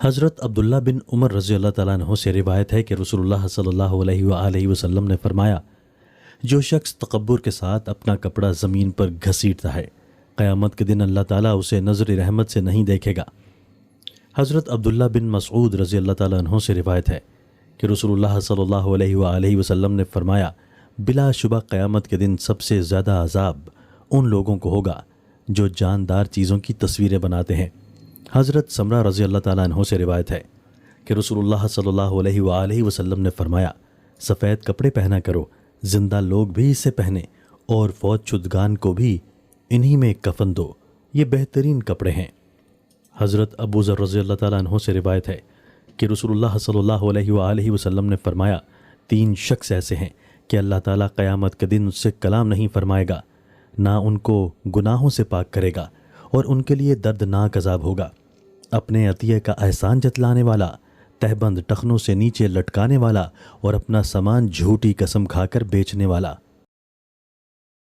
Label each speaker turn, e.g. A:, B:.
A: حضرت عبداللہ بن عمر رضی اللہ تعالیٰ عنہ سے روایت ہے کہ رسول اللہ صلی اللہ علیہ وآلہ وسلم نے فرمایا، جو شخص تکبر کے ساتھ اپنا کپڑا زمین پر گھسیٹتا ہے، قیامت کے دن اللہ تعالیٰ اسے نظر رحمت سے نہیں دیکھے گا۔ حضرت عبداللہ بن مسعود رضی اللہ تعالیٰ عنہ سے روایت ہے کہ رسول اللہ صلی اللہ علیہ وآلہ وسلم نے فرمایا، بلا شبہ قیامت کے دن سب سے زیادہ عذاب ان لوگوں کو ہوگا جو جاندار چیزوں کی تصویریں بناتے ہیں۔ حضرت سمرہ رضی اللہ تعالیٰ عنہ سے روایت ہے کہ رسول اللہ صلی اللہ علیہ وآلہ وسلم نے فرمایا، سفید کپڑے پہنا کرو، زندہ لوگ بھی اسے پہنے اور فوت شدگان کو بھی انہی میں کفن دو، یہ بہترین کپڑے ہیں۔ حضرت ابو ذر رضی اللہ تعالیٰ عنہ سے روایت ہے کہ رسول اللہ صلی اللہ علیہ وآلہ وسلم نے فرمایا، 3 شخص ایسے ہیں کہ اللہ تعالیٰ قیامت کے دن اس سے کلام نہیں فرمائے گا، نہ ان کو گناہوں سے پاک کرے گا، اور ان کے لیے دردناک عذاب ہوگا۔ اپنے عطیے کا احسان جتلانے والا، تہبند ٹخنوں سے نیچے لٹکانے والا، اور اپنا سامان جھوٹی قسم کھا کر بیچنے والا۔